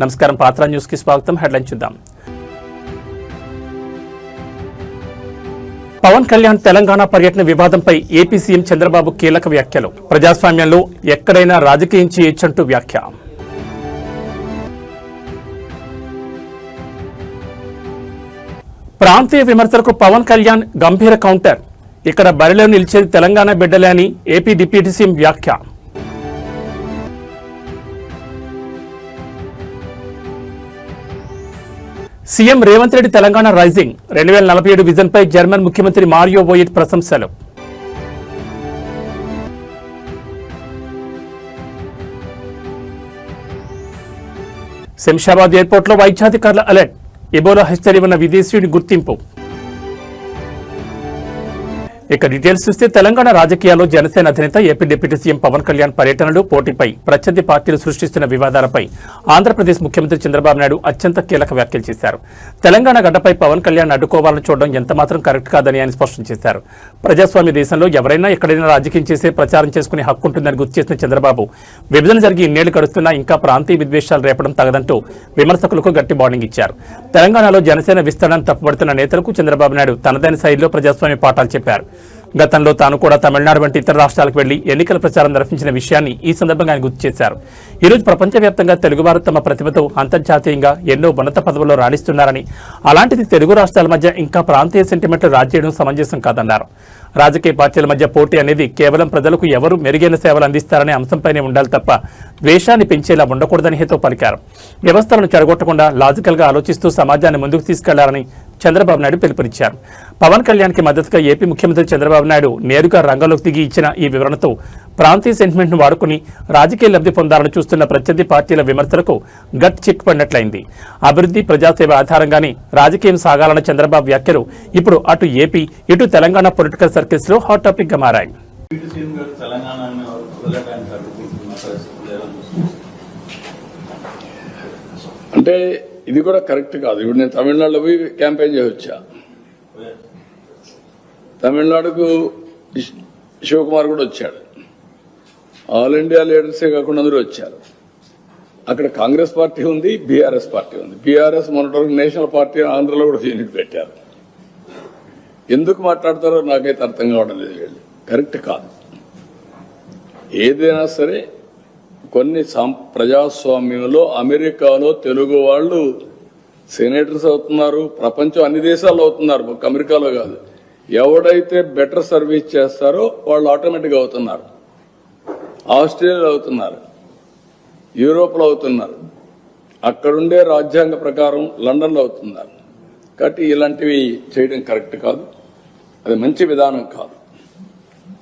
నమస్కారం, పాత్ర న్యూస్ కి స్వాగతం. హెడ్లైన్ చూద్దాం. పవన్ కళ్యాణ్ తెలంగాణ పర్యటన వివాదంపై ఏపీ సీఎం చంద్రబాబు కీలక వ్యాఖ్యలు. ప్రజాస్వామ్యంలో ఎక్కడైనా రాజకీయం చేయొచ్చంటూ వ్యాఖ్య. ప్రాంతీయ విమర్శలకు పవన్ కళ్యాణ్ గంభీర కౌంటర్. ఇక్కడ బరిలో నిలిచేది తెలంగాణ బిడ్డలే అని ఏపీ డిప్యూటీ సీఎం వ్యాఖ్య. సీఎం రేవంత్ రెడ్డి తెలంగాణ రైజింగ్ 2047 విజన్పై జర్మన్ ముఖ్యమంత్రి మారియో వోయిట్ ప్రశంసలు. శంషాబాద్ ఎయిర్పోర్ట్లో వైద్యాధికారుల అలర్ట్. ఎబోలా హిస్టరీ ఉన్న విదేశీయుడి గుర్తింపు. ఇక డీటెయిల్స్ చూస్తే తెలంగాణ రాజకీయాల్లో జనసేన అధినేత AP deputy CM Pawan Kalyan పర్యటనలు, పోటీపై ప్రత్యర్థి పార్టీలు సృష్టిస్తున్న వివాదాలపై ఆంధ్రప్రదేశ్ ముఖ్యమంత్రి చంద్రబాబు నాయుడు అత్యంత కీలక వ్యాఖ్యలు చేశారు. తెలంగాణ గడ్డపై పవన్ కళ్యాణ్ అడ్డుకోవాలని చూడడం ఎంతమాత్రం కరెక్ట్ కాదని ఆయన స్పష్టం చేశారు. ప్రజాస్వామ్య దేశంలో ఎవరైనా ఎక్కడైనా రాజకీయం చేసే ప్రచారం చేసుకునే హక్కు ఉంటుందని గుర్తు చేసిన చంద్రబాబు, విభజన జరిగి ఇన్నేళ్లు గడుస్తున్నా ఇంకా ప్రాంతీయ విద్వేషాలు రేపడం తగదంటూ విమర్శకులకు గట్టి వార్నింగ్ ఇచ్చారు. తెలంగాణలో జనసేన విస్తరణను తప్పుపడుతున్న నేతలకు చంద్రబాబు నాయుడు తనదైన శైలిలో ప్రజాస్వామ్య పాఠాలు చెప్పారు. గతంలో తాను కూడా తమిళనాడు వంటి ఇతర రాష్ట్రాలకు వెళ్లి ఎన్నికల ప్రచారం నిర్వహించిన విషయాన్ని ఈ సందర్భంగా ఆయన గుర్తు చేశారు. ఈరోజు ప్రపంచవ్యాప్తంగా తెలుగువారు తమ ప్రతిభతో అంతర్జాతీయంగా ఎన్నో ఉన్నత పదవుల్లో రాణిస్తున్నారని, అలాంటిది తెలుగు రాష్ట్రాల మధ్య ఇంకా ప్రాంతీయ సెంటిమెంట్లు రాజేయడం సమంజసం కాదన్నారు. రాజకీయ పార్టీల మధ్య పోటీ అనేది కేవలం ప్రజలకు ఎవరు మెరుగైన సేవలు అందిస్తారనే అంశంపైనే ఉండాలి తప్ప ద్వేషాన్ని పెంచేలా ఉండకూడదని హితవు పలికారు. వ్యవస్థలను చెడగొట్టకుండా లాజికల్ గా ఆలోచిస్తూ సమాజాన్ని ముందుకు తీసుకెళ్లాలని చంద్రబాబు నాయుడు పిలుపునిచ్చారు. పవన్ కళ్యాణ్ కి మద్దతుగా ఏపీ ముఖ్యమంత్రి చంద్రబాబు నాయుడు నేరుగా రంగంలోకి దిగి ఇచ్చిన ఈ వివరణతో ప్రాంతీయ సెంటిమెంట్ ను వాడుకుని రాజకీయ లబ్ధి పొందాలని చూస్తున్న ప్రత్యర్థి పార్టీల విమర్శలకు గట్ చెక్ పడినట్లయింది. అభివృద్ధి, ప్రజాసేవ ఆధారంగానే రాజకీయం సాగాలన్న చంద్రబాబు వ్యాఖ్యలు ఇప్పుడు అటు ఏపీ ఇటు తెలంగాణ పొలిటికల్ సర్కిల్స్ లో హాట్ టాపిక్ గా మారాయి. అంటే ఇది కూడా కరెక్ట్ కాదు. ఇప్పుడు నేను తమిళనాడులో పోయి క్యాంపెయిన్ చేయవచ్చా? తమిళనాడుకు శివకుమార్ కూడా వచ్చాడు. ఆల్ ఇండియా లీడర్సే కాకుండా అందరూ వచ్చారు. అక్కడ కాంగ్రెస్ పార్టీ ఉంది, బీఆర్ఎస్ పార్టీ ఉంది. బీఆర్ఎస్ మొన్నటి నేషనల్ పార్టీ ఆంధ్రలో కూడా యూనిట్ పెట్టారు. ఎందుకు మాట్లాడతారో నాకైతే అర్థం కావడం లేదు. వీళ్ళు కరెక్ట్ కాదు. ఏదైనా సరే కొన్ని ప్రజాస్వామ్యంలో అమెరికాలో తెలుగు వాళ్ళు సెనేటర్స్ అవుతున్నారు, ప్రపంచం అన్ని దేశాల్లో అవుతున్నారు, ఒక అమెరికాలో కాదు. ఎవడైతే బెటర్ సర్వీస్ చేస్తారో వాళ్ళు ఆటోమేటిక్గా అవుతున్నారు. ఆస్ట్రేలియాలో అవుతున్నారు, యూరోప్లో అవుతున్నారు, అక్కడుండే రాజ్యాంగ ప్రకారం లండన్లో అవుతున్నారు. కాబట్టి ఇలాంటివి చేయడం కరెక్ట్ కాదు, అది మంచి విధానం కాదు.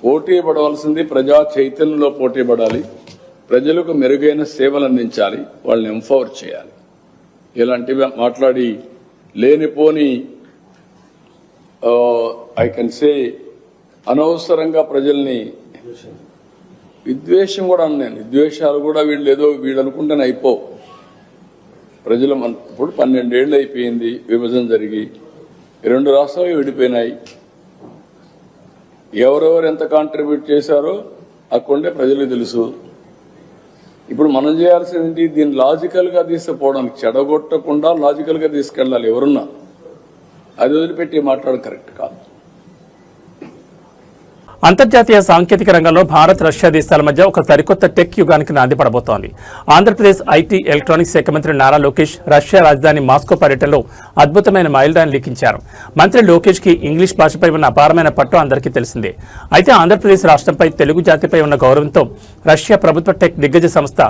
పోటీ పడవలసింది ప్రజా చైతన్యంలో పోటీ పడాలి, ప్రజలకు మెరుగైన సేవలు అందించాలి, వాళ్ళని ఎంపవర్ చేయాలి. ఇలాంటివి మాట్లాడి లేనిపోని ఐ కెన్ సే అనవసరంగా ప్రజల్ని విద్వేషం కూడా అన్నాను. విద్వేషాలు కూడా వీళ్ళు అనుకుంటేనే అయిపోవు. ప్రజలు ఇప్పుడు 12 ఏళ్ళు అయిపోయింది విభజన జరిగి, 2 రాష్ట్రాలు విడిపోయినాయి. ఎవరెవరు ఎంత కాంట్రిబ్యూట్ చేశారో అక్కడే ప్రజలకు తెలుసు. ఇప్పుడు మనం చేయాల్సింది దీన్ని లాజికల్ గా తీసుకుపోవడానికి, చెడగొట్టకుండా లాజికల్ గా తీసుకెళ్ళాలి. ఎవరున్నా అది వదిలిపెట్టి మాట్లాడడం కరెక్ట్ కాదు. అంతర్జాతీయ సాంకేతిక రంగంలో భారత్, రష్యా దేశాల మధ్య ఒక సరికొత్త టెక్ యుగానికి నాంది పడబోతోంది. ఆంధ్రప్రదేశ్ ఐటీ, ఎలక్ట్రానిక్స్ శాఖ మంత్రి నారా లోకేష్ రష్యా రాజధాని మాస్కో పర్యటనలో అద్భుతమైన మైలురాయిని లిఖించారు. మంత్రి లోకేష్ కి ఇంగ్లీష్ భాషపై ఉన్న అపారమైన పట్టు అందరికీ తెలిసిందే. అయితే ఆంధ్రప్రదేశ్ రాష్ట్రంపై, తెలుగు జాతిపై ఉన్న గౌరవంతో రష్యా ప్రభుత్వ టెక్ దిగ్గజ సంస్థ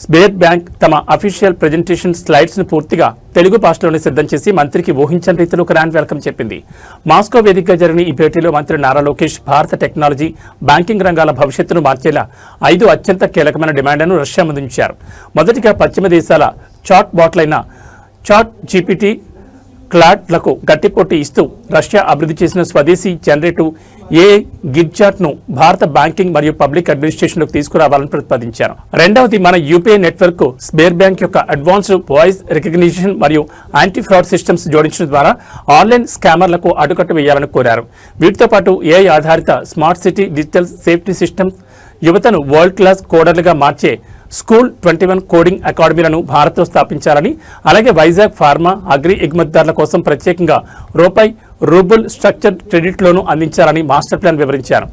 స్బేర్ బ్యాంక్ తమ అఫీషియల్ ప్రెజెంటేషన్ స్లైడ్స్ ను పూర్తిగా తెలుగు భాషలోనే సిద్ధం చేసి మంత్రికి ఊహించని రీతిలో గ్రాండ్ వెల్కమ్ చెప్పింది. మాస్కో వేదికగా జరిగిన ఈ భేటీలో మంత్రి నారా లోకేష్ భారత టెక్నాలజీ, బ్యాంకింగ్ రంగాల భవిష్యత్తును మార్చేలా 5 అత్యంత కీలకమైన డిమాండ్లను రష్యా ముందుంచారు. మొదటిగా పశ్చిమ దేశాల చాట్ బాట్లైన చాట్ జీపీటీ, క్లాడ్లకు గట్టి పోటీ ఇస్తూ రష్యా అభివృద్ధి చేసిన స్వదేశీ జనరేటివ్ గిడ్జాట్ ను భారత బ్యాంకింగ్ మరియు పబ్లిక్ అడ్మినిస్ట్రేషన్ లోకి తీసుకురావాలని ప్రతిపాదించారు. రెండవది మన యూపీఐ నెట్వర్క్ కు స్బేర్ బ్యాంక్ యొక్క అడ్వాన్స్డ్ వాయిస్ రికగ్నిషన్ మరియు యాంటీ ఫ్రాడ్ సిస్టమ్స్ జోడించడం ద్వారా ఆన్లైన్ స్కామర్లకు అడ్డుకట్ట వేయాలని కోరారు. వీటితో పాటు ఏఐ ఆధారిత smart city digital safety systems యువతను వరల్డ్ క్లాస్ కోడర్లుగా మార్చే స్కూల్ 21 కోడింగ్ అకాడమీలను భారత్లో స్థాపించాలని, అలాగే వైజాగ్ ఫార్మా, అగ్రి ఎగుమతిదారుల కోసం ప్రత్యేకంగా రూబుల్ స్ట్రక్చర్డ్ క్రెడిట్ లోను అందించాలని మాస్టర్ ప్లాన్ వివరించారు.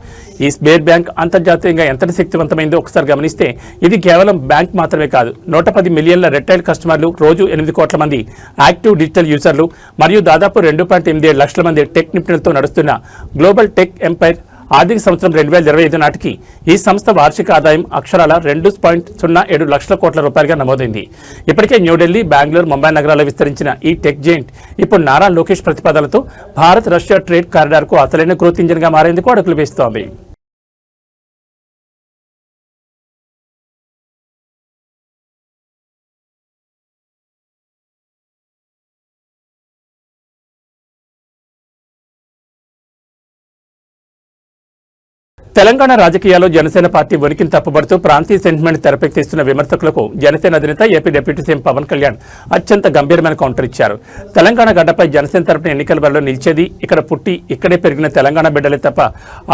ఈ స్టేట్ బ్యాంక్ అంతర్జాతీయంగా ఎంతటి శక్తివంతమైందో ఒకసారి గమనిస్తే ఇది కేవలం బ్యాంక్ మాత్రమే కాదు. 110 మిలియన్ల రిటైల్ కస్టమర్లు, రోజు 8 కోట్ల మంది యాక్టివ్ డిజిటల్ యూజర్లు మరియు దాదాపు 2.87 లక్షల మంది టెక్ నిపుణులతో నడుస్తున్న గ్లోబల్ టెక్ ఎంపైర్. ఆర్థిక సంవత్సరం 2025 నాటికి ఈ సంస్థ వార్షిక ఆదాయం అక్షరాల 2.07 లక్షల కోట్ల రూపాయలుగా నమోదైంది. ఇప్పటికే న్యూఢిల్లీ, బెంగళూరు, ముంబై నగరాల్లో విస్తరించిన ఈ టెక్ జెయింట్ ఇప్పుడు నారా లోకేష్ ప్రతిపాదనలతో భారత్ రష్యా ట్రేడ్ కారిడార్కు అసలైన గ్రోత్ ఇంజిన్గా మారేందుకు అడుగులు వేస్తోంది. తెలంగాణ రాజకీయాల్లో జనసేన పార్టీ ఉనికిని తప్పుబడుతూ ప్రాంతీయ సెంటిమెంట్ తెరపెక్కిస్తున్న విమర్శకులకు జనసేన అధినేత AP deputy CM Pawan Kalyan అత్యంత గంభీరమైన కౌంటర్ ఇచ్చారు. తెలంగాణ గడ్డపై జనసేన తరపున ఎన్నికల బరిలో నిలిచేది ఇక్కడ పుట్టి ఇక్కడే పెరిగిన తెలంగాణ బిడ్డలే తప్ప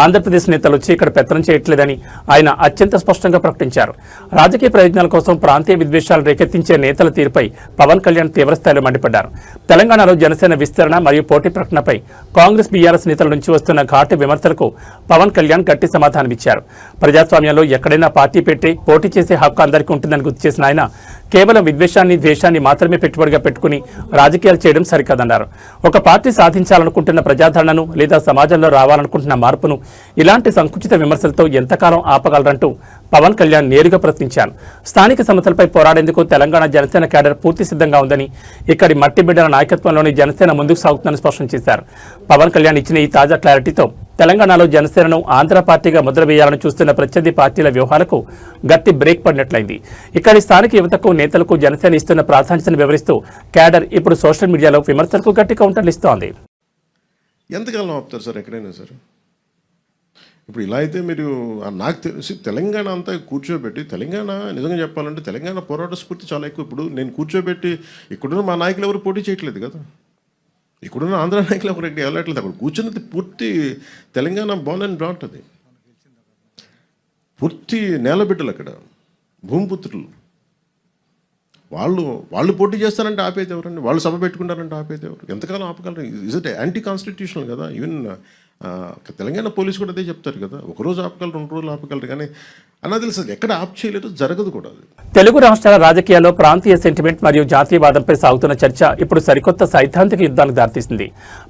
ఆంధ్రప్రదేశ్ నేతలు వచ్చి ఇక్కడ పెత్తనం చేయట్లేదని ఆయన అత్యంత స్పష్టంగా ప్రకటించారు. రాజకీయ ప్రయోజనాల కోసం ప్రాంతీయ విద్వేషాలు రేకెత్తించే నేతల తీరుపై పవన్ కళ్యాణ్ తీవ్రస్థాయిలో మండిపడ్డారు. తెలంగాణలో జనసేన విస్తరణ మరియు పోటీ ప్రకటనపై కాంగ్రెస్, బీఆర్ఎస్ నేతల నుంచి వస్తున్న ఘాటు విమర్శలకు పవన్ కళ్యాణ్ గట్టి సమాధానమిచ్చారు. ప్రజాస్వామ్యంలో ఎక్కడైనా పార్టీ పెట్టి పోటీ చేసే హక్కు అందరికీ ఉంటుందని గుర్తు చేసిన ఆయన కేవలం విద్వేషాన్ని, ద్వేషాన్ని మాత్రమే పెట్టుబడిగా పెట్టుకుని రాజకీయాలు చేయడం సరికాదన్నారు. ఒక పార్టీ సాధించాలనుకుంటున్న ప్రజాదరణను లేదా సమాజంలో రావాలనుకుంటున్న మార్పును ఇలాంటి సంకుచిత విమర్శలతో ఎంతకాలం ఆపగలరంటూ పవన్ కళ్యాణ్ నేరుగా ప్రశ్నించారు. స్థానిక సమస్యలపై పోరాడేందుకు తెలంగాణ జనసేన క్యాడర్ పూర్తి సిద్ధంగా ఉందని, ఇక్కడి మట్టి బిడ్డల నాయకత్వంలోని జనసేన ముందుకు సాగుతుందని స్పష్టం చేశారు. పవన్ కళ్యాణ్ ఇచ్చిన ఈ తాజా క్లారిటీతో తెలంగాణలో జనసేనను ఆంధ్ర పార్టీగా ముద్ర వేయాలని చూస్తున్న ప్రత్యర్థి పార్టీల వ్యూహాలకు గట్టి బ్రేక్ పడినట్లయింది. ఇక్కడి స్థానిక యువతకు, నేతలకు జనసేన ఇస్తున్న ప్రాధాన్యతను వివరిస్తూ క్యాడర్ ఇప్పుడు సోషల్ మీడియాలో విమర్శలకు గట్టి కౌంటర్లు ఇస్తోంది. ఎంతకాలం ఆపుతారు సార్ ఎక్కడైనా సార్? ఇప్పుడు ఇలా అయితే మీరు నాకు తెలిసి తెలంగాణ అంతా కూర్చోబెట్టి, తెలంగాణ నిజంగా చెప్పాలంటే తెలంగాణ పోరాట స్ఫూర్తి చాలా ఎక్కువ. ఇప్పుడు నేను కూర్చోబెట్టి ఇక్కడున్న మా నాయకులు ఎవరు పోటీ చేయట్లేదు కదా, ఇక్కడున్న ఆంధ్ర నాయకులు ఎవరు ఎక్కడ వెళ్ళట్లేదు. అక్కడ కూర్చున్నది పూర్తి తెలంగాణ బాగుంటుంది, పూర్తి నేలబిడ్డలు, అక్కడ భూమిపుత్రులు. వాళ్ళు పోటీ చేస్తారంటే ఆపేది ఎవరండి? వాళ్ళు సభ పెట్టుకుంటారంటే ఆపేది ఎవరు? ఎంతకాలం ఆపగలరు? ఇజ్ ఇట్ యాంటీ కాన్స్టిట్యూషనల్ కదా. ఈవెన్ తెలంగాణ పోలీసు కూడా అదే చెప్తారు కదా, ఒకరోజు ఆపగలరు, 2 రోజులు ఆపగలరు, కానీ అన్నది తెలుసు ఎక్కడ ఆప్ చేయలేదు, జరగదు కూడా. అది తెలుగు రాష్ట్రాల రాజకీయాల్లో ప్రాంతీయ సెంటిమెంట్ మరియు జాతీయవాదంపై సాగుతున్న చర్చ ఇప్పుడు సరికొత్త సైద్ధాంతిక యుద్ధానికి దారితీసింది.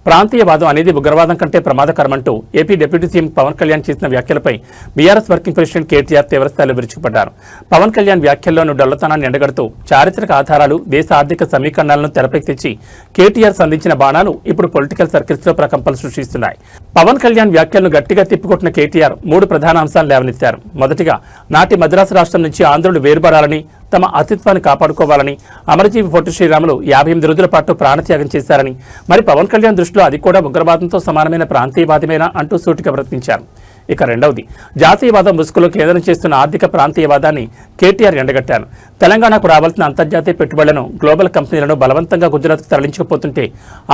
ప్రాంతీయవాదం అనేది ఉగ్రవాదం కంటే ప్రమాదకరమంటూ AP deputy CM Pawan Kalyan చేసిన వ్యాఖ్యలపై బీఆర్ఎస్ వర్కింగ్ ప్రెసిడెంట్ కేటీఆర్ తీవ్రస్థాయిలో విరుచుకుపడ్డారు. పవన్ కళ్యాణ్ వ్యాఖ్యల్లోనూ డొల్లతనాన్ని ఎండగడుతూ చారిత్రక ఆధారాలు, దేశ ఆర్థిక సమీకరణాలను తెరపైకి తెచ్చి కేటీఆర్ సంధించిన బాణాలు ఇప్పుడు పొలిటికల్ సర్కిల్స్ లో ప్రకంపనలు సృష్టిస్తున్నాయి. పవన్ కళ్యాణ్ వ్యాఖ్యలను గట్టిగా తిప్పికొట్టిన కేటీఆర్ 3 ప్రధాన అంశాలు లేవనెత్తారు. మొదటిగా, నాటి మద్రాసు రాష్ట్రం నుంచి ఆంధ్రులు వేరుపడాలని, తమ అస్తిత్వాన్ని కాపాడుకోవాలని అమరజీవి పొట్టి శ్రీరాములు 58 రోజుల పాటు ప్రాణత్యాగం చేశారని, మరి పవన్ కళ్యాణ్ దృష్టిలో అది కూడా ఉగ్రవాదంతో సమానమైన ప్రాంతీయవాదమేనా అంటూ సూటిగా ప్రశ్నించారు. ఇక రెండవది, జాతీయవాదం ముసుగులో కేంద్రం చేస్తున్న ఆర్థిక ప్రాంతీయవాదాన్ని కేటీఆర్ ఎండగట్టారు. తెలంగాణకు రావాల్సిన అంతర్జాతీయ పెట్టుబడులను, గ్లోబల్ కంపెనీలను బలవంతంగా గుజరాత్కు తరలించుకుపోతుంటే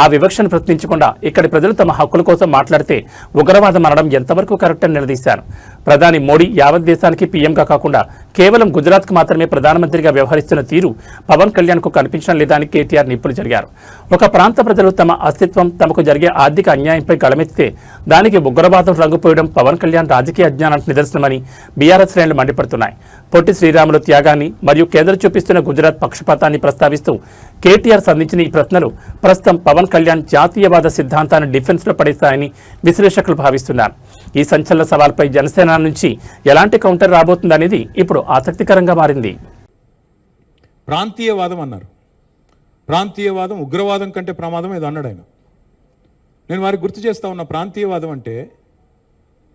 ఆ వివక్షను ప్రశ్నించకుండా ఇక్కడి ప్రజలు తమ హక్కుల కోసం మాట్లాడితే ఉగ్రవాదం అనడం ఎంతవరకు కరెక్ట్ అని నిలదీశారు. ప్రధాని మోడీ యావత్ దేశానికి పీఎంగా కాకుండా కేవలం గుజరాత్కు మాత్రమే ప్రధానమంత్రిగా వ్యవహరిస్తున్న తీరు పవన్ కళ్యాణ్కు కనిపించడం లేదా అని కేటీఆర్ నిప్పులు జరిగారు. ఒక ప్రాంత ప్రజలు తమ అస్తిత్వం, తమకు జరిగే ఆర్థిక అన్యాయంపై గళమెత్తితే దానికి ఉగ్రవాదం రంగుపోయడం పవన్ కళ్యాణ్ రాజకీయ అజ్ఞానానికి నిదర్శనమని బీఆర్ఎస్ శ్రేణులు మండిపడుతున్నాయి. పొట్టి శ్రీరాములు త్యాగాన్ని మరియు కేంద్రం చూపిస్తున్న గుజరాత్ పక్షపాతాన్ని ప్రస్తావిస్తూ కేటీఆర్ సంధించిన ఈ ప్రశ్నలు ప్రస్తుతం పవన్ కళ్యాణ్ జాతీయవాద సిద్ధాంతాన్ని డిఫెన్స్ లో పడేస్తాయని విశ్లేషకులు భావిస్తున్నారు. ఈ సంచలన సవాల్పై జనసేన నుంచి ఎలాంటి కౌంటర్ రాబోతుందనేది ఇప్పుడు ఆసక్తికరంగా మారింది. ప్రాంతీయవాదం అన్నారు. ప్రాంతీయవాదం ఉగ్రవాదం కంటే ప్రమాదం ఏదో అన్నాడు ఆయన. నేను వారికి గుర్తు చేస్తా ఉన్న, ప్రాంతీయవాదం అంటే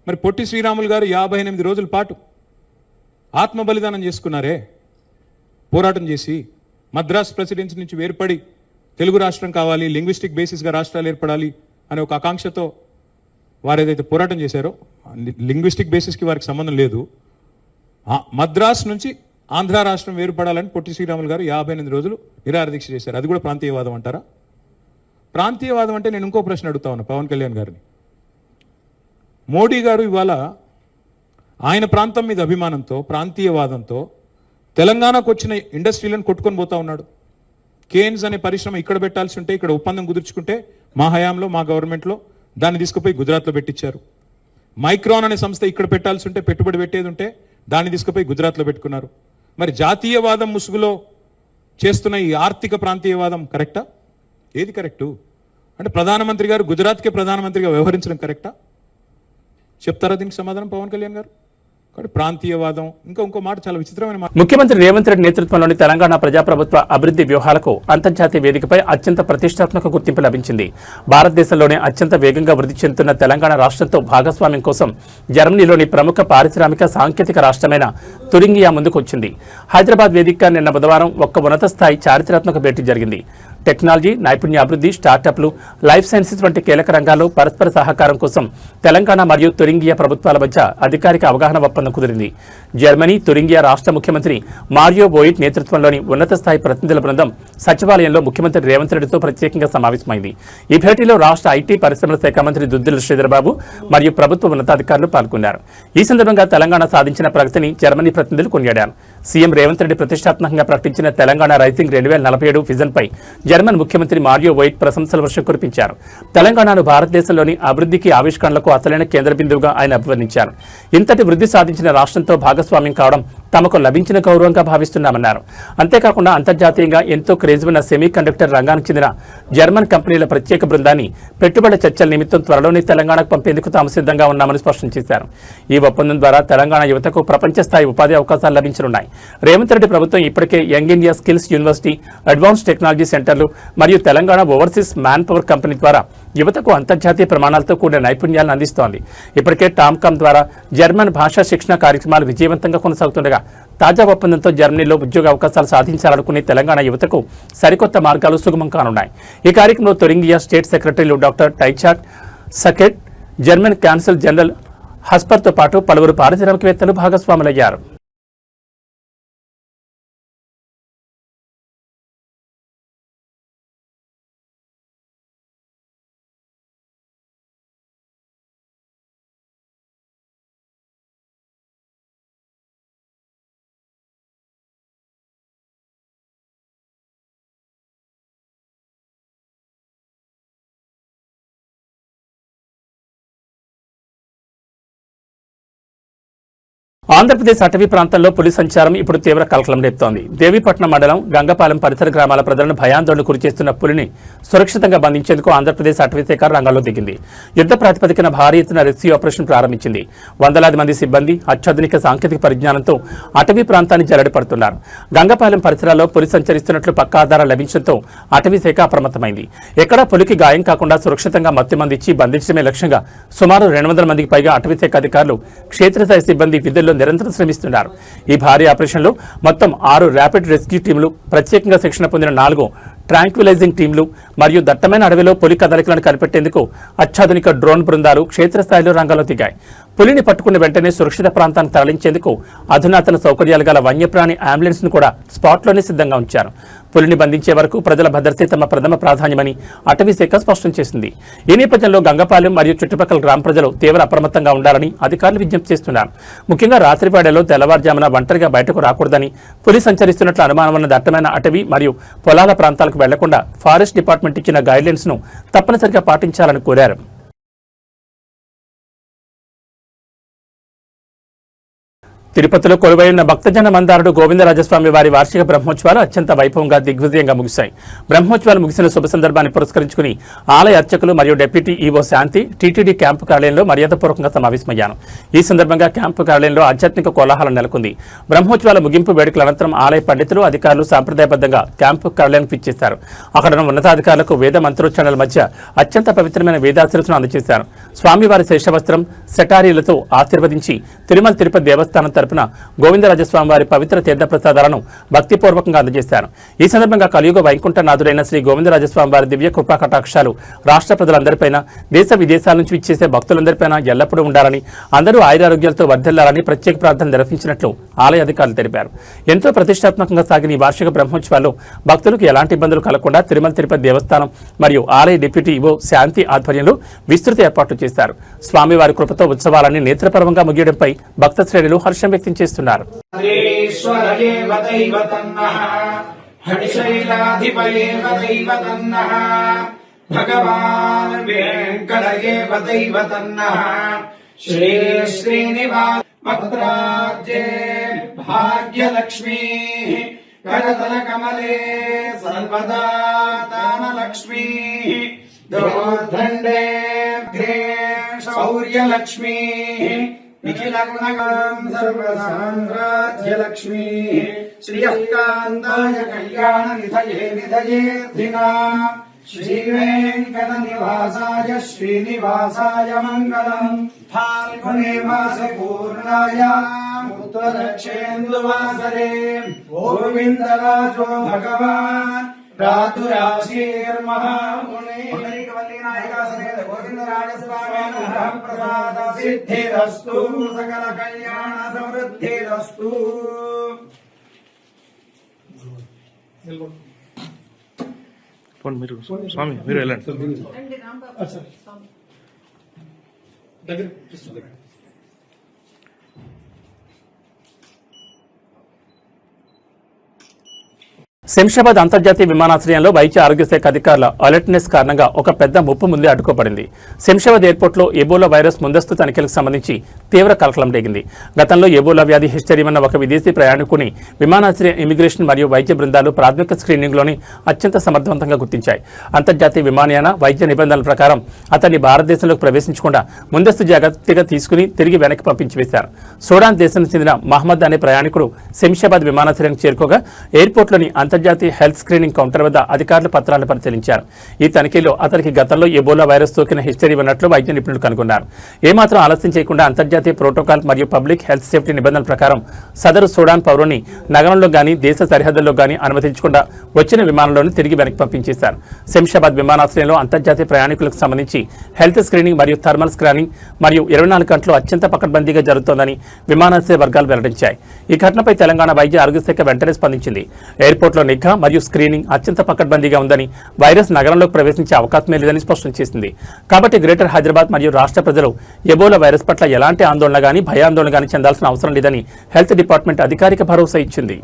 మరి పొట్టి శ్రీరాములు గారు 58 రోజుల పాటు ఆత్మ బలిదానం చేసుకున్నారే, పోరాటం చేసి మద్రాస్ ప్రెసిడెన్సీ నుంచి వేర్పడి తెలుగు రాష్ట్రం కావాలి, లింగ్విస్టిక్ బేసిస్గా రాష్ట్రాలు ఏర్పడాలి అనే ఒక ఆకాంక్షతో వారు ఏదైతే పోరాటం చేశారో, లింగ్విస్టిక్ బేసిస్కి వారికి సంబంధం లేదు, మద్రాస్ నుంచి ఆంధ్ర రాష్ట్రం వేరుపడాలని పొట్టి శ్రీరాములు గారు 58 రోజులు నిరాహారదీక్ష చేశారు. అది కూడా ప్రాంతీయవాదం అంటారా? ప్రాంతీయవాదం అంటే నేను ఇంకో ప్రశ్న అడుగుతా ఉన్నా పవన్ కళ్యాణ్ గారిని. మోడీ గారు ఇవాళ ఆయన ప్రాంతం మీద అభిమానంతో, ప్రాంతీయవాదంతో తెలంగాణకు వచ్చిన ఇండస్ట్రీలను కొట్టుకొని పోతా ఉన్నాడు. కేన్స్ అనే పరిశ్రమ ఇక్కడ పెట్టాల్సి ఉంటే ఇక్కడ ఒప్పందం కుదుర్చుకుంటే మా హయాంలో మా గవర్నమెంట్లో దాన్ని తీసుకుపోయి గుజరాత్లో పెట్టించారు. మైక్రాన్ అనే సంస్థ ఇక్కడ పెట్టాల్సి ఉంటే పెట్టుబడి పెట్టేది ఉంటే దాన్ని తీసుకుపోయి గుజరాత్లో పెట్టుకున్నారు. మరి జాతీయవాదం ముసుగులో చేస్తున్న ఈ ఆర్థిక ప్రాంతీయవాదం కరెక్టా? ఏది కరెక్టు? అంటే ప్రధానమంత్రి గారు గుజరాత్కే ప్రధానమంత్రిగా వ్యవహరించడం కరెక్టా? చెప్తారా దీనికి సమాధానం పవన్ కళ్యాణ్ గారు? కాబట్టి ప్రాంతీయవాదం ఇంకో మాట చాలా విచిత్రమైన మాట. ముఖ్యమంత్రి రేవంత్ రెడ్డి నేతృత్వంలోని తెలంగాణ ప్రజాప్రభుత్వ అభివృద్ధి వ్యూహాలకు అంతర్జాతీయ వేదికపై అత్యంత ప్రతిష్టాత్మక గుర్తింపు లభించింది. భారతదేశంలోనే అత్యంత వేగంగా వృద్ధి చెందుతున్న తెలంగాణ రాష్ట్రంతో భాగస్వామ్యం కోసం జర్మనీలోని ప్రముఖ పారిశ్రామిక సాంకేతిక రాష్ట్రమైన తురింగియా ముందుకు వచ్చింది. హైదరాబాద్ వేదికగా నిన్న బుధవారం ఒక్క ఉన్నత స్థాయి చారిత్రాత్మక భేటీ జరిగింది. టెక్నాలజీ, నైపుణ్యాభివృద్ధి, స్టార్టప్లు, లైఫ్ సైన్సెస్ వంటి కీలక రంగాల్లో పరస్పర సహకారం కోసం తెలంగాణ మరియు తురింగియా ప్రభుత్వాల మధ్య అధికారిక అవగాహన ఒప్పందం కుదిరింది. జర్మనీ తురింగియా రాష్ట్ర ముఖ్యమంత్రి మారియో బోయిట్ నేతృత్వంలోని ఉన్నత స్థాయి ప్రతినిధుల బృందం సచివాలయంలో ముఖ్యమంత్రి రేవంత్ రెడ్డితో ప్రత్యేకంగా సమావేశమైంది. ఈ భేటీలో రాష్ట్ర ఐటీ పరిశ్రమల శాఖ మంత్రి దుద్దిల శ్రీధర్బాబు మరియు ప్రభుత్వ ఉన్నతాధికారులు పాల్గొన్నారు. ఈ సందర్భంగా తెలంగాణ సాధించిన ప్రగతిని జర్మనీ ప్రతినిధులు కొనియాడారు. సీఎం రేవంత్ రెడ్డి ప్రతిష్టాత్మకంగా ప్రకటించిన తెలంగాణ రైజింగ్ 2047 విజన్పై జర్మన్ ముఖ్యమంత్రి మారియో బోయిట్ ప్రశంసల వర్షం కురిపించారు. తెలంగాణను భారతదేశంలోని అభివృద్ధికి, ఆవిష్కరణలకు అసలైన కేంద్ర బిందువుగా ఆయన అభివర్ణించారు. ఇంతటి వృద్ధి సాధించిన రాష్ట్రంతో భాగస్వామ్యం కావడం తమకు లభించిన గౌరవంగా భావిస్తున్నామన్నారు. అంతేకాకుండా అంతర్జాతీయంగా ఎంతో క్రేజ్ ఉన్న సెమీ కండక్టర్ రంగానికి చెందిన జర్మన్ కంపెనీల ప్రత్యేక బృందాన్ని పెట్టుబడి చర్చల నిమిత్తం త్వరలోనే తెలంగాణకు పంపేందుకు తాము సిద్ధంగా ఉన్నామని స్పష్టం చేశారు. ఈ ఒప్పందం ద్వారా తెలంగాణ యువతకు ప్రపంచ స్థాయి ఉపాధి అవకాశాలు లభించనున్నాయి. రేవంత్ రెడ్డి ప్రభుత్వం ఇప్పటికే young India skills university, advance technology సెంటర్లు మరియు Telangana overseas man power company ద్వారా యువతకు అంతర్జాతీయ ప్రమాణాలతో కూడిన నైపుణ్యాలను అందిస్తోంది. ఇప్పటికే టామ్కామ్ ద్వారా జర్మన్ భాషా శిక్షణ కార్యక్రమాలు విజయవంతంగా కొనసాగుతుండగా తాజా ఒప్పందంతో జర్మనీలో ఉద్యోగ అవకాశాలు సాధించాలనుకునే తెలంగాణ యువతకు సరికొత్త మార్గాలు సుగమం కానున్నాయి. ఈ కార్యక్రమంలో తురింగియా స్టేట్ సెక్రటరీలు డాక్టర్ టైచాట్ సకెట్, జర్మన్ కాన్సల్ జనరల్ హస్పర్తో పాటు పలువురు పారిశ్రామికవేత్తలు భాగస్వాములయ్యారు. ఆంధ్రప్రదేశ్ అటవీ ప్రాంతంలో పులి సంచారం ఇప్పుడు తీవ్ర కలకలం రేపుతోంది. దేవీపట్నం మండలం గంగపాలెం పరిసర గ్రామాల ప్రజలను భయాందోళన గురిచేస్తున్న పులిని సురక్షితంగా బంధించేందుకు ఆంధ్రప్రదేశ్ అటవీ శాఖ రంగంలో దిగింది. యుద్ధ ప్రాతిపదికన భారీ ఎత్తున రెస్క్యూ ఆపరేషన్ ప్రారంభించింది. వందలాది మంది సిబ్బంది అత్యాధునిక సాంకేతిక పరిజ్ఞానంతో అటవీ ప్రాంతాన్ని జల్లెడపడుతున్నారు. గంగపాలెం పరిసరాల్లో పులి సంచరిస్తున్నట్లు పక్కా ఆధారాలు లభించడంతో అటవీ శాఖ అప్రమత్తమైంది. ఎక్కడా పులికి గాయం కాకుండా సురక్షితంగా మత్తుమందిచ్చి బంధించడమే లక్ష్యంగా సుమారు 200 మందికి పైగా అటవీ శాఖ అధికారులు, క్షేత్రస్థాయి సిబ్బంది విధుల్లో నిరంతరం శ్రమిస్తున్నారు. ఈ భారీ ఆపరేషన్లో మొత్తం 6 ర్యాపిడ్ రెస్క్యూ టీంలు, ప్రత్యేకంగా శిక్షణ పొందిన 4 ట్రాంక్విలైజింగ్ టీంలు మరియు దట్టమైన అడవిలో పులి కదలికలను కనిపెట్టేందుకు అత్యాధునిక డ్రోన్ బృందాలు క్షేత్రస్థాయిలో రంగంలో దిగాయి. పులిని పట్టుకున్న వెంటనే సురక్షిత ప్రాంతాన్ని తరలించేందుకు అధునాతన సౌకర్యాలు గల వన్యప్రాణి అంబులెన్స్ ను కూడా స్పాట్లోనే సిద్ధంగా ఉంచారు. పులిని బంధించే వరకు ప్రజల భద్రతే తమ ప్రథమ ప్రాధాన్యమని అటవీ శాఖ స్పష్టం చేసింది. ఈ నేపథ్యంలో గంగపాలెం మరియు చుట్టుపక్కల గ్రామ ప్రజలు తీవ్ర అప్రమత్తంగా ఉండాలని అధికారులు విజ్ఞప్తి చేస్తున్నారు. ముఖ్యంగా రాత్రివేళలో తెల్లవారుజామున ఒంటరిగా బయటకు రాకూడదని, పులి సంచరిస్తున్నట్లు అనుమానం ఉన్న దట్టమైన అటవీ మరియు పొలాల ప్రాంతాలకు వెళ్లకుండా ఫారెస్ట్ డిపార్ట్మెంట్ ఇచ్చిన గైడ్లైన్స్ ను తప్పనిసరిగా పాటించాలని కోరారు. తిరుపతిలో కొలువైన భక్తజన మందారుడు గోవిందరాజస్వామి వారి వార్షిక బ్రహ్మోత్సవాలు అత్యంత వైభవంగా దిగ్విజయంగా ముగిశాయి. బ్రహ్మోత్సవాలు ముగిసిన శుభ సందర్భాన్ని పురస్కరించుకుని ఆలయ అర్చకులు మరియు డిప్యూటీ ఈవో శాంతి టీటీడీ క్యాంపు కార్యాలయంలో మర్యాదపూర్వకంగా సమావేశమయ్యారు. ఈ సందర్భంగా క్యాంపు కార్యాలయంలో ఆధ్యాత్మిక కోలాహలం నెలకొంది. బ్రహ్మోత్సవాల ముగింపు వేడుకల అనంతరం ఆలయ పండితులు, అధికారులు సాంప్రదాయబద్ధంగా క్యాంపు కార్యాలయానికి విచ్చేశారు. అక్కడ ఉన్నతాధికారులకు వేద మంత్రోచ్చారణల మధ్య అత్యంత పవిత్రమైన వేదాశీర్వచనం అందజేశారు. స్వామివారి శేషవస్త్రం, సెటారీలతో ఆశీర్వదించి తిరుమల తిరుపతి దేవస్థానం తరపున గోవిందరాజస్వామి వారి పవిత్ర తీర్థప్రసాదాలను భక్తిపూర్వకంగా అందజేశారు. ఈ సందర్భంగా కలియుగ వైకుంఠనాథుడైన శ్రీ గోవిందరాజస్వామి వారి దివ్య కృపా కటాక్షాలు రాష్ట్ర ప్రజలందరిపైన, దేశ విదేశాల నుంచి విచ్చేసే భక్తులందరిపైన ఎల్లప్పుడూ ఉండాలని, అందరూ ఆయురారోగ్యాలతో వర్ధిల్లాలని ప్రత్యేక ప్రార్థన నిర్వహించినట్లు ఆలయ అధికారులు తెలిపారు. ఎంతో ప్రతిష్టాత్మకంగా సాగిన ఈ వార్షిక బ్రహ్మోత్సవాల్లో భక్తులకు ఎలాంటి ఇబ్బందులు కలగకుండా తిరుమల తిరుపతి దేవస్థానం మరియు ఆలయ డిప్యూటీ ఈవో శాంతి ఆధ్వర్యంలో విస్తృత ఏర్పాట్లు చేశారు. స్వామివారి కృపతో ఉత్సవాలన్నీ నేత్రపర్వంగా ముగియడంపై భక్త శ్రేణులు హర్షం వ్యక్తం చేస్తున్నారు. భగవాన్ వెంకటయేవ దైవతన్నః శ్రీ శ్రీనివాస భద్రాజ్యే భాగ్యలక్ష్మీ కరతల కమలే సర్వదా దానలక్ష్మీ దోర్దండే గ్రే శౌర్యలక్ష్మీ నిఖిల గుణగాం సర్వసామ్రాజ్యలక్ష్మీ శ్రీయకాంతాయ కళ్యాణ నిధయే నిధయేర్ధినా శ్రీవేంకట నివాసాయ శ్రీనివాసాయ మంగళం ఫాల్గునే మాస పూర్ణాయాం ఉత్తరక్షేందువాసరే గోవిందరాజో భగవాన్ రాతురాశీర్మహామునే వల్లీనాయికా సమేత గోవిందరాజస్వామినః ప్రసాద సిద్ధిరస్తు సకల కళ్యాణ సమృద్ధిరస్తు. మీరు స్వామి మీరు వెళ్ళండి. శంషాబాద్ అంతర్జాతీయ విమానాశ్రయంలో వైద్య ఆరోగ్య శాఖ అధికారుల అలర్ట్నెస్ కారణంగా ఒక పెద్ద ముప్పు ముందే అడ్డుకోబడింది. శంషాబాద్ ఎయిర్పోర్ట్లో ఎబోలా వైరస్ ముందస్తు తనిఖీలకు సంబంధించి తీవ్ర కలకలం రేగింది. గతంలో ఎబోలా వ్యాధి హిస్టరీ ఉన్న ఒక విదేశీ ప్రయాణికుని విమానాశ్రయ ఇమిగ్రేషన్ మరియు వైద్య బృందాలు ప్రాథమిక స్క్రీనింగ్లోని అత్యంత సమర్థవంతంగా గుర్తించాయి. అంతర్జాతీయ విమానయాన వైద్య నిబంధనల ప్రకారం అతన్ని భారతదేశంలోకి ప్రవేశించకుండా ముందస్తు జాగ్రత్తగా తీసుకుని తిరిగి వెనక్కి పంపించి వేశారు. సూడాన్ దేశానికి చెందిన మహమ్మద్ అనే ప్రయాణికుడు శంషాబాద్ విమానాశ్రయానికి చేరుకోగా ఎయిర్పోర్ట్లోని అంతర్జాతీయ హెల్త్ స్క్రీనింగ్ కౌంటర్ వద్ద అధికారులు పత్రాలను పరిశీలించారు. ఈ తనిఖీలో అతనికి గతంలో ఎబోలా వైరస్ సోకిన హిస్టరీ ఉన్నట్లు వైద్య నిపుణులు కనుగొన్నారు. ఏమాత్రం ఆలస్యం చేయకుండా అంతర్జాతీయ ప్రోటోకాల్ మరియు పబ్లిక్ హెల్త్ సేఫ్టీ నిబంధనల ప్రకారం సదరు సూడాన్ పౌరుని నగరంలో గానీ దేశ సరిహద్దుల్లో గానీ అనుమతించకుండా వచ్చిన విమానంలోనే తిరిగి వెనక్కి పంపించేశారు. శంషాబాద్ విమానాశ్రయంలో అంతర్జాతీయ ప్రయాణికులకు సంబంధించి హెల్త్ స్క్రీనింగ్ మరియు థర్మల్ స్క్రీనింగ్ మరియు 24 గంటలు అత్యంత పకడ్బందీగా జరుగుతోందని విమానాశ్రయ వర్గాలు వెల్లడించాయి. ఈ ఘటనపై తెలంగాణ వైద్య ఆరోగ్య శాఖ వెంటనే స్పందించింది. ఎయిర్పోర్ట్లో నిఘా మరియు స్క్రీనింగ్ అత్యంత పకడ్బందీగా ఉందని, వైరస్ నగరంలోకి ప్రవేశించే అవకాశమే లేదని స్పష్టం చేసింది. కాబట్టి గ్రేటర్ హైదరాబాద్ మరియు రాష్ట్ర ప్రజలు ఎబోలా వైరస్ పట్ల ఎలాంటి ఆందోళన గానీ భయాందోళన గానీ చెందాల్సిన అవసరం లేదని హెల్త్ డిపార్ట్మెంట్ అధికారిక భరోసా ఇచ్చింది.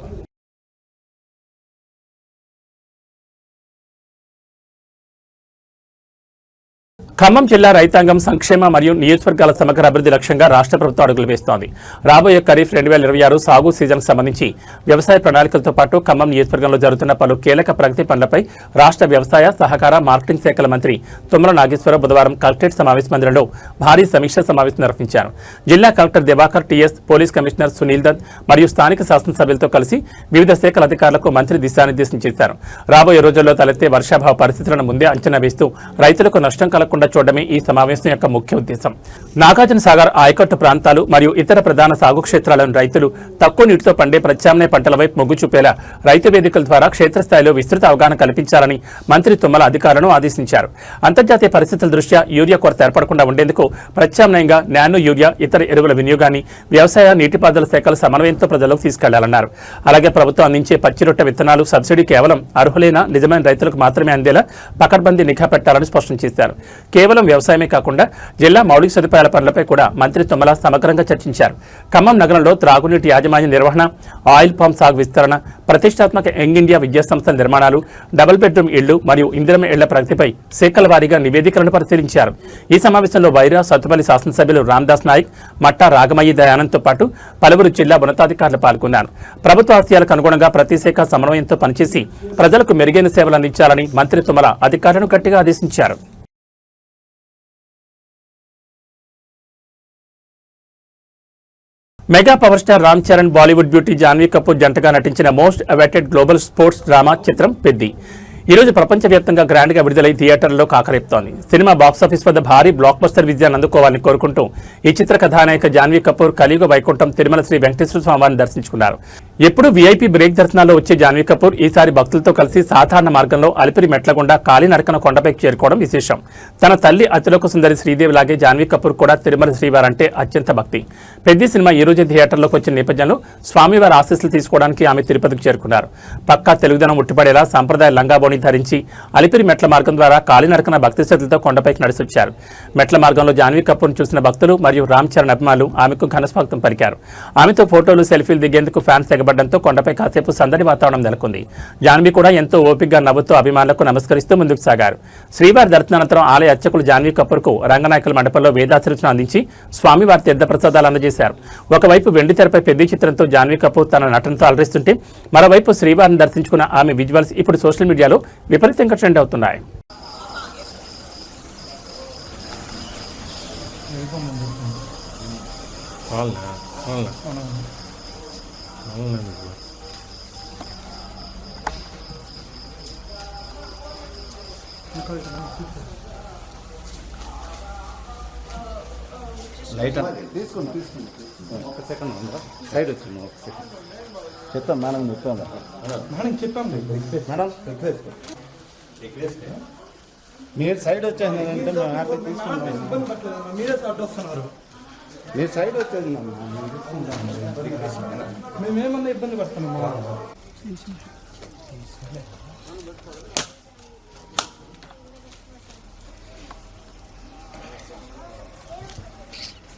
ఖమ్మం జిల్లా రైతాంగం సంక్షేమ మరియు నియోజకవర్గాల సమగ్ర అభివృద్ధి లక్ష్యంగా రాష్ట్ర ప్రభుత్వం అడుగులు వేస్తోంది. రాబోయే ఖరీఫ్ 2026 సాగు సీజన్కు సంబంధించి వ్యవసాయ ప్రణాళికలతో పాటు ఖమ్మం నియోజకవర్గంలో జరుగుతున్న పలు కీలక ప్రగతి పనులపై రాష్ట్ర వ్యవసాయ సహకార మార్కెటింగ్ శాఖల మంత్రి తుమ్మల నాగేశ్వరరావు బుధవారం కలెక్టరేట్ సమావేశ మందిరంలో భారీ సమీక్షా సమావేశం నిర్వహించారు. జిల్లా collector Divakar TS, police commissioner Sunil Dutt మరియు స్థానిక శాసనసభ్యులతో కలిసి వివిధ శాఖల అధికారులకు మంత్రి దిశానిర్దేశం చేశారు. రాబోయే రోజుల్లో తలెత్తే వర్షాభావ పరిస్థితులను ముందే అంచనా వేస్తూ రైతులకు నష్టం కలగకుండా చూడడమే ఈ సమావేశం యొక్క ముఖ్య ఉద్దేశం. నాగార్జున సాగర్ ఆయకట్టు ప్రాంతాలు మరియు ఇతర ప్రధాన సాగు క్షేత్రాలను రైతులు తక్కువ నీటితో పండే ప్రత్యామ్నాయ పంటల వైపు మొగ్గు చూపేలా రైతు వేదికల ద్వారా క్షేత్రస్థాయిలో విస్తృత అవగాహన కల్పించాలని మంత్రి తుమ్మల అధికారులను ఆదేశించారు. అంతర్జాతీయ పరిస్థితుల దృష్ట్యా యూరియా కొరత ఏర్పడకుండా ఉండేందుకు ప్రత్యామ్నాయంగా నానో యూరియా, ఇతర ఎరువుల వినియోగాన్ని వ్యవసాయ నీటిపారుదల శాఖల సమన్వయంతో ప్రజలకు తీసుకెళ్లాలన్నారు. అలాగే ప్రభుత్వం అందించే పచ్చిరొట్ట విత్తనాలు సబ్సిడీ కేవలం అర్హులైన నిజమైన రైతులకు మాత్రమే అందేలా పకడ్బందీ నిఘా పెట్టాలని స్పష్టం చేశారు. కేవలం వ్యవసాయమే కాకుండా జిల్లా మౌలిక సదుపాయాల పనులపై కూడా మంత్రి తుమ్మల సమగ్రంగా చర్చించారు. ఖమ్మం నగరంలో త్రాగునీటి యాజమాన్య నిర్వహణ, ఆయిల్ పామ్ సాగు విస్తరణ, ప్రతిష్టాత్మక యంగ్ ఇండియా విద్యాసంస్థల నిర్మాణాలు, డబుల్ బెడ్రూమ్ ఇళ్లు మరియు ఇందిరమ్మ ఇళ్ల ప్రగతిపై శాఖల వారీగా నివేదికలను పరిశీలించారు. ఈ సమావేశంలో వైరా సత్తుపల్లి శాసనసభ్యులు రామదాస్ నాయక్, మట్టా రాగమయ్యి దయానంద్తో పాటు పలువురు జిల్లా ఉన్నతాధికారులు పాల్గొన్నారు. ప్రభుత్వ ఆశయాలకు అనుగుణంగా ప్రతి శాఖ సమన్వయంతో పనిచేసి ప్రజలకు మెరుగైన సేవలు అందించాలని మంత్రి తుమ్మల అధికారులను గట్టిగా ఆదేశించారు. Mega power star Ram Charan, Bollywood beauty Janhvi Kapoor జంటగా నటించిన most awaited global sports drama చిత్రం పెద్ది ఈ రోజు ప్రపంచవ్యాప్తంగా గ్రాండ్ గా విడుదలై థియేటర్లలో కాకరేపుతోంది. సినిమా బాక్సాఫీస్ వద్ద భారీ బ్లాక్ బస్టర్ విజయాన్ని అందుకోవాలని కోరుకుంటూ ఈ చిత్ర కథానాయక జాన్వీ కపూర్ కలియుగ వైకుంఠం తిరుమల శ్రీ వెంకటేశ్వర స్వామివారిని దర్శించుకున్నారు. ఎప్పుడు వీఐపీ బ్రేక్ దర్శనాల్లో వచ్చే జాన్వీ కపూర్ ఈసారి భక్తులతో కలిసి సాధారణ మార్గంలో అలిపిరి మెట్లగుండా కాలినడకన కొండపైకి చేరుకోవడం విశేషం. తన తల్లి అతిలోక సుందరి శ్రీదేవి లాగే జాన్వీ కపూర్ కూడా తిరుమల శ్రీవారంటే అత్యంత భక్తి. పెద్ద సినిమా ఈ రోజు థియేటర్లోకి వచ్చిన నేపథ్యంలో స్వామివారి ఆశీస్సులు తీసుకోవడానికి ఆమె తిరుపతికి చేరుకున్నారు. పక్కా తెలుగుదనం ఉట్టిపడేలా సంప్రదాయ లంగాబోని ఓని ధరించి అలిపిరి మెట్ల మార్గం ద్వారా కాలినడకన భక్తి శ్రద్ధలతో కొండపైకి నడిచొచ్చారు. మెట్ల మార్గంలో జాన్వీ కపూర్ను చూసిన భక్తులు మరియు రామ్ చరణ్ అభిమానులు ఆమెకు ఘనస్వాగతం పలికారు. ఆమెతో ఫోటోలు సెల్ఫీలు దిగేందుకు ఫ్యాన్స్ ఎగబడడంతో కొండపై కాసేపు సందడి వాతావరణం నెలకొంది. జాన్వీ కూడా ఎంతో ఓపికగా నవ్వుతూ అభిమానులకు నమస్కరిస్తూ ముందుకు సాగారు. శ్రీవారి దర్శనానంతరం ఆలయ అర్చకులు జాన్వీ కపూర్కు రంగనాయకుల మండపంలో వేదాశీర్వచనం అందించి స్వామివారి తీర్థ ప్రసాదాలు అందజేశారు. ఒకవైపు వెండి తెరపై పెద్ద చిత్రంతో జాన్వీ కపూర్ తన నటనతో అలరిస్తుంటే మరోవైపు శ్రీవారిని దర్శించుకున్న ఆమె విజువల్స్ ఇప్పుడు సోషల్ మీడియాలో విపరీతంగా ట్రెండ్ అవుతున్నాయి. లైట్ తీసుకుని ఒక సెకండ్ ఉందా సైడ్ వచ్చింది ఒక సెకండ్ చెప్తాం మేడం చెప్తాం మేడం చెప్పాం మేడం మీరు సైడ్ వచ్చేసిందంటే మేము హ్యాపీ తీసుకుంటాం. మీరే అడ్డు వస్తున్నారు, మీరు సైడ్ వచ్చేది మేమేమన్నా ఇబ్బంది పడుతున్నామా?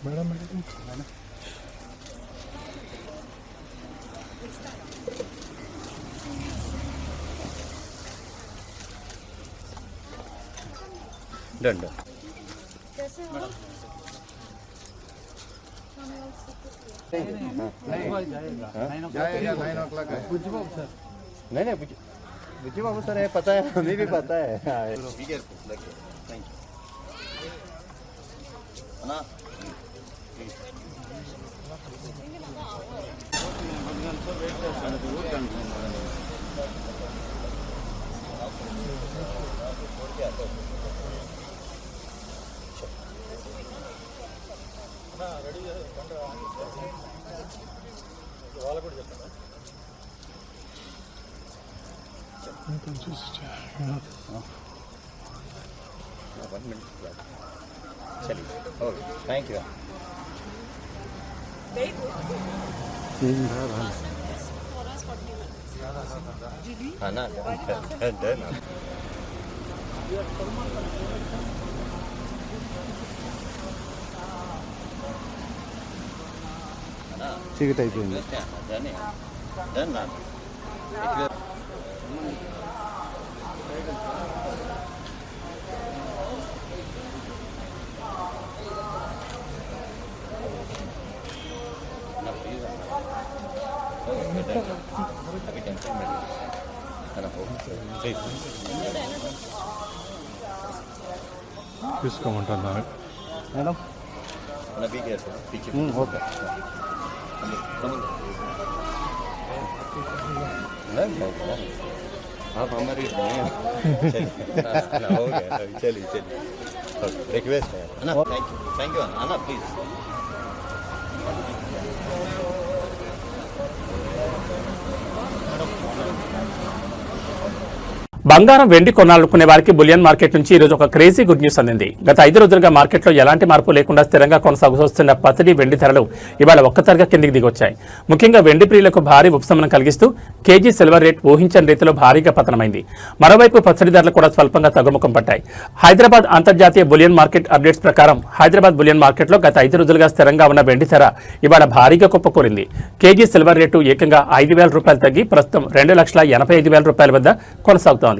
మేడం डन डन नहीं नहीं बुज्जी बाबू सर है, पता है, हमें भी पता है. चलिए ओके थैंक यू. हाँ ना डन చీకటి అయిపోయింది. తీసుకోమంటున్నా మేడం ఓకే आप हमारी चलिए चलिए रिक्वेस्ट है ना. Thank you Anna please. బంగారం వెండి కొనాలనుకునే వారికి బులియన్ మార్కెట్ నుంచి ఈ రోజు ఒక క్రేజీ గుడ్ న్యూస్ అందింది. గత 5 రోజులుగా మార్కెట్లో ఎలాంటి మార్పు లేకుండా స్థిరంగా కొనసాగుతున్న పసిడి వెండి ధరలు ఇవాళ ఒక్కసారిగా కిందికి దిగొచ్చాయి. ముఖ్యంగా వెండి ప్రియులకు భారీ ఉపశమనం కలిగిస్తూ కేజీ సిల్వర్ రేట్ ఊహించని రీతిలో భారీగా పతనమైంది. మరోవైపు పసిడి ధరలు కూడా స్వల్పంగా తగ్గుముఖం పట్టాయి. హైదరాబాద్ అంతర్జాతీయ బులియన్ మార్కెట్ అప్డేట్స్ ప్రకారం హైదరాబాద్ బులియన్ మార్కెట్లో గత 5 రోజులుగా స్థిరంగా ఉన్న వెండి ధర ఇవాళ భారీగా కుప్పకూరింది. కేజీ సిల్వర్ రేటు ఏకంగా 5,000 రూపాయలు తగ్గి ప్రస్తుతం 2,85,000 రూపాయల వద్ద కొనసాగుతోంది.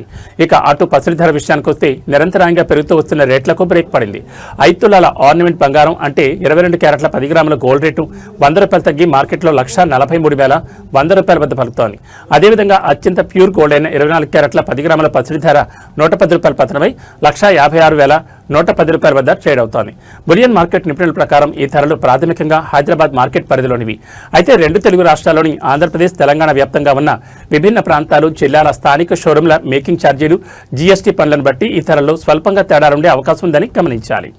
ఇక అటు పసిడి ధర విషయానికి వస్తే నిరంతరాయంగా పెరుగుతూ వస్తున్న రేట్లకు బ్రేక్ పడింది. 5 తులాల ఆర్నమెంట్ బంగారం అంటే 22 క్యారెట్ల 10 గ్రాముల గోల్డ్ రేటు 100 రూపాయలు తగ్గి మార్కెట్లో 1,43,100 రూపాయల వద్ద పలుకుతోంది. అదేవిధంగా అత్యంత ప్యూర్ గోల్డ్ అయిన 24 క్యారెట్ల 10 గ్రాముల పసిడి ధర 110 రూపాయలు పతనమై 1,56,110 రూపాయల వద్ద ట్రేడ్ అవుతోంది. బులియన్ మార్కెట్ నిపుణుల ప్రకారం ఈ ధరలు ప్రాథమికంగా హైదరాబాద్ మార్కెట్ పరిధిలోనివి. అయితే 2 తెలుగు రాష్ట్రాల్లోని ఆంధ్రప్రదేశ్, తెలంగాణ వ్యాప్తంగా ఉన్న విభిన్న ప్రాంతాలు, జిల్లాల స్థానిక షోరూంల మేకింగ్ ఛార్జీలు, జీఎస్టీ పనులను బట్టి ఈ ధరల్లో స్వల్పంగా తేడాలుండే అవకాశం ఉందని గమనించాలి.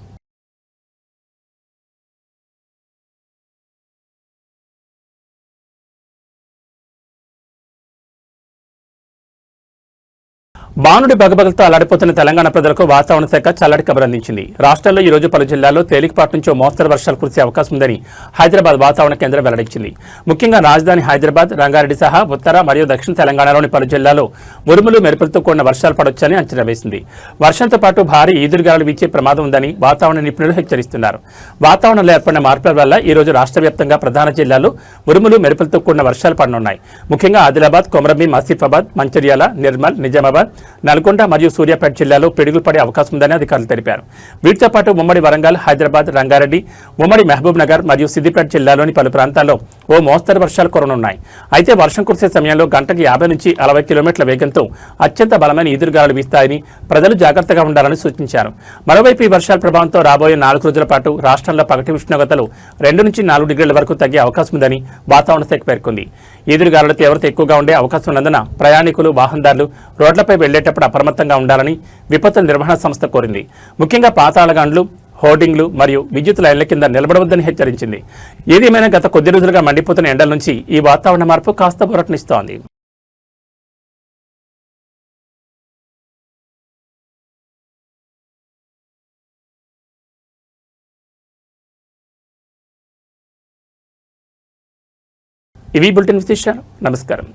బానుడి బగబగలతో అల్లాడిపోతున్న తెలంగాణ ప్రజలకు వాతావరణ శాఖ చల్లటి కబురు అందించింది. రాష్ట్రంలో ఈ రోజు పలు జిల్లాల్లో తేలికపాటి నుంచి మోస్తరు వర్షాలు కురిసే అవకాశం ఉందని హైదరాబాద్ వాతావరణ కేంద్రం వెల్లడించింది. ముఖ్యంగా రాజధాని హైదరాబాద్, రంగారెడ్డి సహా ఉత్తర మరియు దక్షిణ తెలంగాణలోని పలు జిల్లాల్లో ఉరుములు మెరుపులతో కూడిన వర్షాలు పడొచ్చని అంచనా వేసింది. వర్షంతో పాటు భారీ ఈదురుగాలులు వీచే ప్రమాదం ఉందని వాతావరణ నిపుణులు హెచ్చరిస్తున్నారు. వాతావరణంలో ఏర్పడిన మార్పుల వల్ల ఈ రోజు రాష్ట్ర వ్యాప్తంగా ప్రధాన జిల్లాల్లో ఉరుములు మెరుపులతో కూడిన వర్షాలు పడనున్నాయి. ముఖ్యంగా ఆదిలాబాద్, కొమరంభీం, ఆసిఫాబాద్, మంచిర్యాల, నిర్మల్, నిజామాబాద్, నల్గొండ మరియు సూర్యాపేట జిల్లాలో పిడుగులు పడే అవకాశం ఉందని అధికారులు తెలిపారు. వీటితో పాటు ఉమ్మడి వరంగల్, హైదరాబాద్, రంగారెడ్డి, ఉమ్మడి మహబూబ్ నగర్ మరియు సిద్దిపేట జిల్లాలోని పలు ప్రాంతాల్లో ఓ మోస్తరు వర్షాలు కురనున్నాయి. అయితే వర్షం కురిసే సమయంలో గంటకు 50 నుంచి 60 కిలోమీటర్ల వేగంతో అత్యంత బలమైన ఈదురుగాలులు వీస్తాయని ప్రజలు జాగ్రత్తగా ఉండాలని సూచించారు. మరోవైపు ఈ వర్షాల ప్రభావంతో రాబోయే 4 రోజుల పాటు రాష్ట్రంలో పగటి ఉష్ణోగ్రతలు 2 నుంచి 4 డిగ్రీల వరకు తగ్గే అవకాశం ఉందని వాతావరణ శాఖ పేర్కొంది. ఈదురుగాలుల తీవ్రత ఎక్కువగా ఉండే అవకాశం ఉన్నందున ప్రయాణికులు, వాహనదారులు రోడ్లపై వెళ్లేటప్పుడు అప్రమత్తంగా ఉండాలని విపత్తుల నిర్వహణ సంస్థ కోరింది. ముఖ్యంగా పాతాళగండ్లు, హోర్డింగ్లు మరియు విద్యుత్ లైన్ల కింద నిలబడవద్దని హెచ్చరించింది. ఏదేమైనా గత కొద్ది రోజులుగా మండిపోతున్న ఎండల నుంచి ఈ వాతావరణ మార్పు కాస్త ఊరటనిస్తోంది. ఇవి బులెటిన్ విశేషాలు. నమస్కారం.